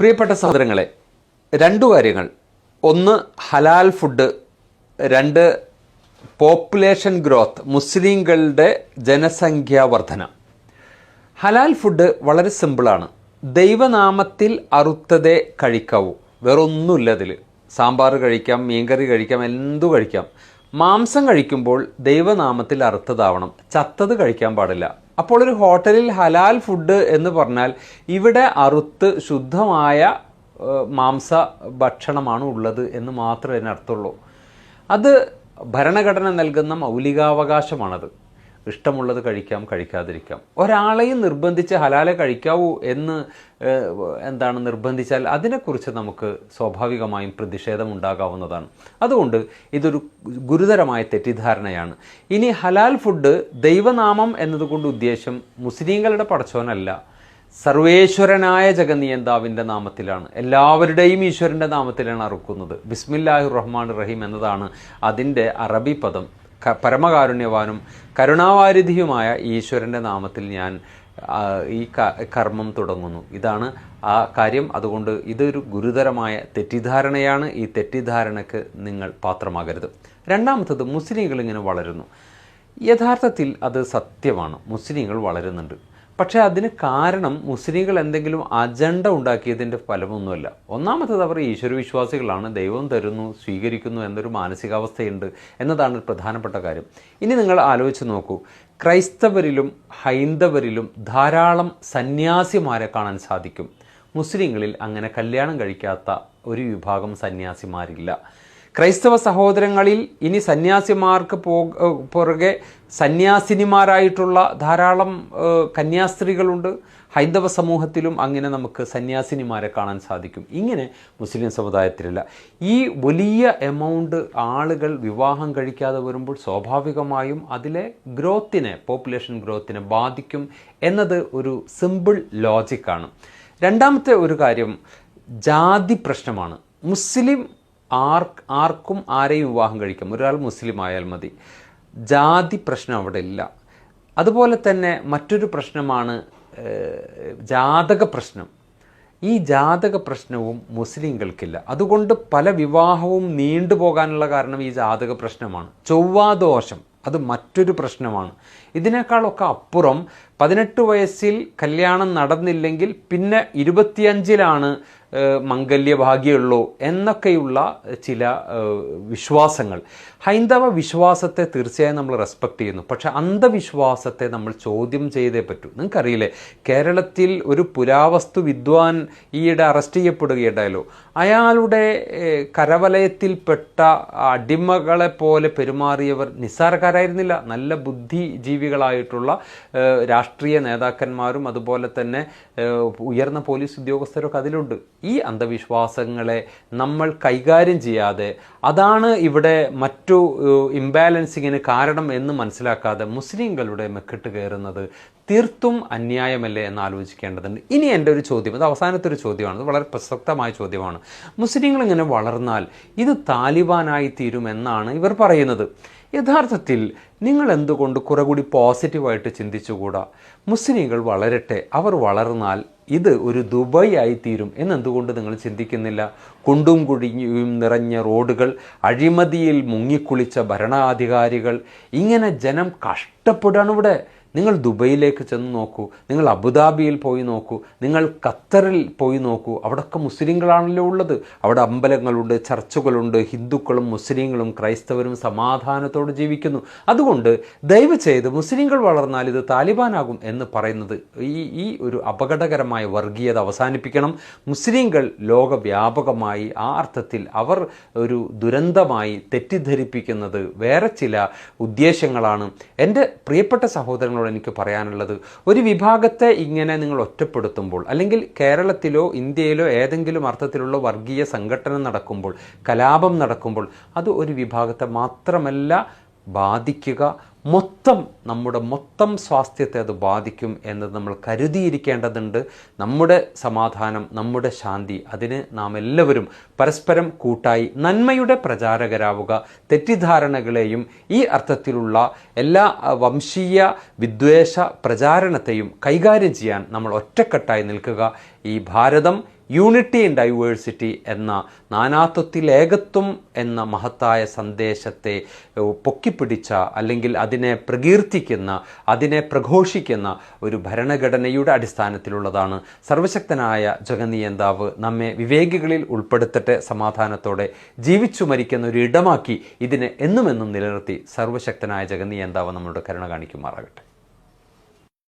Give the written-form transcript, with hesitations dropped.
പ്രിയപ്പെട്ട സഹോദരങ്ങളെ, രണ്ടു കാര്യങ്ങൾ. ഒന്ന്, ഹലാൽ ഫുഡ്. രണ്ട്, പോപ്പുലേഷൻ ഗ്രോത്ത്, മുസ്ലിങ്ങളുടെ ജനസംഖ്യാ വർധന. ഹലാൽ ഫുഡ് വളരെ സിമ്പിളാണ്. ദൈവനാമത്തിൽ അറുത്തതേ കഴിക്കാവൂ, വേറൊന്നുമില്ല അതിൽ. സാമ്പാർ കഴിക്കാം, മീൻകറി കഴിക്കാം, എന്തു കഴിക്കാം. മാംസം കഴിക്കുമ്പോൾ ദൈവനാമത്തിൽ അറുത്തതാവണം, ചത്തത് കഴിക്കാൻ പാടില്ല. അപ്പോൾ ഒരു ഹോട്ടലിൽ ഹലാൽ ഫുഡ് എന്ന് പറഞ്ഞാൽ ഇവിടെ അറുത്ത് ശുദ്ധമായ മാംസ ഭക്ഷണമാണ് ഉള്ളത് എന്ന് മാത്രമേ അതിനർത്ഥമുള്ളൂ. അത് ഭരണഘടന നൽകുന്ന മൗലികാവകാശമാണത്. ഇഷ്ടമുള്ളത് കഴിക്കാം, കഴിക്കാതിരിക്കാം. ഒരാളെയും നിർബന്ധിച്ച് ഹലാലെ കഴിക്കാവൂ എന്ന് നിർബന്ധിച്ചാൽ അതിനെക്കുറിച്ച് നമുക്ക് സ്വാഭാവികമായും പ്രതിഷേധം ഉണ്ടാകാവുന്നതാണ്. അതുകൊണ്ട് ഇതൊരു ഗുരുതരമായ തെറ്റിദ്ധാരണയാണ്. ഇനി ഹലാൽ ഫുഡ് ദൈവനാമം എന്നതുകൊണ്ട് ഉദ്ദേശം മുസ്ലിങ്ങളുടെ പടച്ചോനല്ല, സർവേശ്വരനായ ജഗന്നിയന്താവിൻ്റെ നാമത്തിലാണ്, എല്ലാവരുടെയും ഈശ്വരൻ്റെ നാമത്തിലാണ് അറുക്കുന്നത്. ബിസ്മില്ലാഹിർ റഹ്മാൻ റഹീം എന്നതാണ് അതിൻ്റെ അറബി പദം. പരമകാരുണ്യവാനും കരുണാവാരിധിയുമായ ഈശ്വരൻ്റെ നാമത്തിൽ ഞാൻ ഈ കർമ്മം തുടങ്ങുന്നു. ഇതാണ് ആ കാര്യം. അതുകൊണ്ട് ഇതൊരു ഗുരുതരമായ തെറ്റിദ്ധാരണയാണ്. ഈ തെറ്റിദ്ധാരണയ്ക്ക് നിങ്ങൾ പാത്രമാകരുത്. രണ്ടാമത്തത്, മുസ്ലിങ്ങൾ ഇങ്ങനെ വളരുന്നു. യഥാർത്ഥത്തിൽ അത് സത്യമാണ്, മുസ്ലിങ്ങൾ വളരുന്നുണ്ട്. പക്ഷേ അതിന് കാരണം മുസ്ലിങ്ങൾ എന്തെങ്കിലും അജണ്ട ഉണ്ടാക്കിയതിൻ്റെ ഫലമൊന്നുമല്ല. ഒന്നാമത്തത്, അവർ ഈശ്വരവിശ്വാസികളാണ്, ദൈവം തരുന്നു, സ്വീകരിക്കുന്നു എന്നൊരു മാനസികാവസ്ഥയുണ്ട് എന്നതാണ് പ്രധാനപ്പെട്ട കാര്യം. ഇനി നിങ്ങൾ ആലോചിച്ച് നോക്കൂ, ക്രൈസ്തവരിലും ഹൈന്ദവരിലും ധാരാളം സന്യാസിമാരെ കാണാൻ സാധിക്കും. മുസ്ലിങ്ങളിൽ അങ്ങനെ കല്യാണം കഴിക്കാത്ത ഒരു വിഭാഗം സന്യാസിമാരില്ല. ക്രൈസ്തവ സഹോദരങ്ങളിൽ ഇനി സന്യാസിമാർക്ക് പുറകെ സന്യാസിനിമാരായിട്ടുള്ള ധാരാളം കന്യാസ്ത്രീകളുണ്ട്. ഹൈന്ദവ സമൂഹത്തിലും അങ്ങനെ നമുക്ക് സന്യാസിനിമാരെ കാണാൻ സാധിക്കും. ഇങ്ങനെ മുസ്ലിം സമുദായത്തിലില്ല. ഈ വലിയ എമൗണ്ട് ആളുകൾ വിവാഹം കഴിക്കാതെ വരുമ്പോൾ സ്വാഭാവികമായും അതിലെ ഗ്രോത്തിനെ, പോപ്പുലേഷൻ ഗ്രോത്തിനെ ബാധിക്കും എന്നത് ഒരു സിമ്പിൾ ലോജിക്കാണ്. രണ്ടാമത്തെ ഒരു കാര്യം, ജാതി പ്രശ്നമാണ്. മുസ്ലിം ആർക്കും ആരെയും വിവാഹം കഴിക്കാം, ഒരാൾ മുസ്ലിം ആയാൽ മതി. ജാതി പ്രശ്നം അവിടെ ഇല്ല. അതുപോലെ തന്നെ മറ്റൊരു പ്രശ്നമാണ് ജാതക പ്രശ്നം. ഈ ജാതക പ്രശ്നവും മുസ്ലിങ്ങൾക്കില്ല. അതുകൊണ്ട് പല വിവാഹവും നീണ്ടുപോകാനുള്ള കാരണം ഈ ജാതക പ്രശ്നമാണ്. ചൊവ്വാദോഷം, അത് മറ്റൊരു പ്രശ്നമാണ്. ഇതിനേക്കാളൊക്കെ അപ്പുറം 18 വയസ്സിൽ കല്യാണം നടന്നില്ലെങ്കിൽ പിന്നെ 25-ലാണ് മംഗല്യഭാഗ്യമുള്ളൂ എന്നൊക്കെയുള്ള ചില വിശ്വാസങ്ങൾ. ഹൈന്ദവ വിശ്വാസത്തെ തീർച്ചയായും നമ്മൾ റെസ്പെക്റ്റ് ചെയ്യുന്നു. പക്ഷേ അന്ധവിശ്വാസത്തെ നമ്മൾ ചോദ്യം ചെയ്തേ പറ്റൂ. നിങ്ങൾക്കറിയില്ലേ, കേരളത്തിൽ ഒരു പുരാവസ്തു വിദ്വാൻ ഈയിടെ അറസ്റ്റ് ചെയ്യപ്പെടുകയുണ്ടായല്ലോ. അയാളുടെ കരവലയത്തിൽപ്പെട്ട അടിമകളെ പോലെ പെരുമാറിയവർ നിസ്സാരക്കാരായിരുന്നില്ല. നല്ല ബുദ്ധിജീവികളായിട്ടുള്ള രാഷ്ട്രീയ നേതാക്കന്മാരും അതുപോലെ തന്നെ ഉയർന്ന പോലീസ് ഉദ്യോഗസ്ഥരൊക്കെ അതിലുണ്ട്. ഈ അന്ധവിശ്വാസങ്ങളെ നമ്മൾ കൈകാര്യം ചെയ്യാതെ അതാണ് ഇവിടെ മറ്റു ഇംബാലൻസിങ്ങിന് കാരണം എന്ന് മനസ്സിലാക്കാതെ മുസ്ലിങ്ങളുടെ മെക്കിട്ട് കയറുന്നത് തീർത്തും അന്യായമല്ലേ എന്ന് ആലോചിക്കേണ്ടതുണ്ട്. ഇനി എൻ്റെ ഒരു ചോദ്യം, അത് അവസാനത്തെ ഒരു ചോദ്യമാണ്, അത് വളരെ പ്രസക്തമായ ചോദ്യമാണ്. മുസ്ലിങ്ങൾ ഇങ്ങനെ വളർന്നാൽ ഇത് താലിബാനായി തീരുമെന്നാണ് ഇവർ പറയുന്നത്. യഥാർത്ഥത്തിൽ നിങ്ങൾ എന്തുകൊണ്ട് കുറെ കൂടി പോസിറ്റീവായിട്ട് ചിന്തിച്ചുകൂടാ? മുസ്ലിങ്ങൾ വളരട്ടെ, അവർ വളർന്നാൽ ഇത് ഒരു ദുബായ് ആയിത്തീരും എന്നെന്തുകൊണ്ട് നിങ്ങൾ ചിന്തിക്കുന്നില്ല? കുണ്ടും കുഴിയും നിറഞ്ഞ റോഡുകൾ, അഴിമതിയിൽ മുങ്ങിക്കുളിച്ച ഭരണാധികാരികൾ, ഇങ്ങനെ ജനം കഷ്ടപ്പെടുകയാണ് ഇവിടെ. നിങ്ങൾ ദുബൈയിലേക്ക് ചെന്ന് നോക്കൂ, നിങ്ങൾ അബുദാബിയിൽ പോയി നോക്കൂ, നിങ്ങൾ ഖത്തറിൽ പോയി നോക്കൂ. അവിടെയൊക്കെ മുസ്ലിങ്ങളാണല്ലോ ഉള്ളത്. അവിടെ അമ്പലങ്ങളുണ്ട്, ചർച്ചുകളുണ്ട്, ഹിന്ദുക്കളും മുസ്ലിങ്ങളും ക്രൈസ്തവരും സമാധാനത്തോടെ ജീവിക്കുന്നു. അതുകൊണ്ട് ദയവ് ചെയ്ത് മുസ്ലിങ്ങൾ വളർന്നാൽ ഇത് താലിബാനാകും എന്ന് പറയുന്നത് ഈ ഒരു അപകടകരമായ വർഗീയത അവസാനിപ്പിക്കണം. മുസ്ലിങ്ങൾ ലോകവ്യാപകമായി ആ അർത്ഥത്തിൽ അവർ ഒരു ദുരന്തമായി തെറ്റിദ്ധരിപ്പിക്കുന്നത് വേറെ ചില ഉദ്ദേശങ്ങളാണ്. എൻ്റെ പ്രിയപ്പെട്ട സഹോദരങ്ങൾ, എനിക്ക് പറയാനുള്ളത്, ഒരു വിഭാഗത്തെ ഇങ്ങനെ നിങ്ങൾ ഒറ്റപ്പെടുത്തുമ്പോൾ, അല്ലെങ്കിൽ കേരളത്തിലോ ഇന്ത്യയിലോ ഏതെങ്കിലും അർത്ഥത്തിലുള്ള വർഗീയ സംഘടന നടക്കുമ്പോൾ, കലാപം നടക്കുമ്പോൾ, അത് ഒരു വിഭാഗത്തെ മാത്രമല്ല ബാധിക്കുക, നമ്മുടെ മൊത്തം സ്വാസ്ഥ്യത്തെ അത് ബാധിക്കും എന്നത് നമ്മൾ കരുതിയിരിക്കേണ്ടതുണ്ട്. നമ്മുടെ സമാധാനം, നമ്മുടെ ശാന്തി, അതിന് നാം എല്ലാവരും പരസ്പരം കൂട്ടായി നന്മയുടെ പ്രചാരകരാവുക. തെറ്റിദ്ധാരണകളെയും ഈ അർത്ഥത്തിലുള്ള എല്ലാ വംശീയ വിദ്വേഷ പ്രചാരണത്തെയും കൈകാര്യം ചെയ്യാൻ നമ്മൾ ഒറ്റക്കെട്ടായി നിൽക്കുക. ഈ ഭാരതം യൂണിറ്റി ഇൻ ഡൈവേഴ്സിറ്റി എന്ന നാനാത്വത്തിൽ ഏകത്വം എന്ന മഹത്തായ സന്ദേശത്തെ പൊക്കിപ്പിടിച്ച, അല്ലെങ്കിൽ അതിനെ പ്രകീർത്തിക്കുന്ന, അതിനെ പ്രഘോഷിക്കുന്ന ഒരു ഭരണഘടനയുടെ അടിസ്ഥാനത്തിലുള്ളതാണ്. സർവശക്തനായ ജഗന്നിയന്താവ് നമ്മെ വിവേകികളിൽ ഉൾപ്പെടുത്തട്ടെ. സമാധാനത്തോടെ ജീവിച്ചു മരിക്കുന്ന ഒരു ഇടമാക്കി ഇതിനെ എന്നുമെന്നും നിലനിർത്തി സർവശക്തനായ ജഗന്നിയന്താവ് നമ്മളുടെ കരുണ കാണിക്കുമാറാകട്ടെ.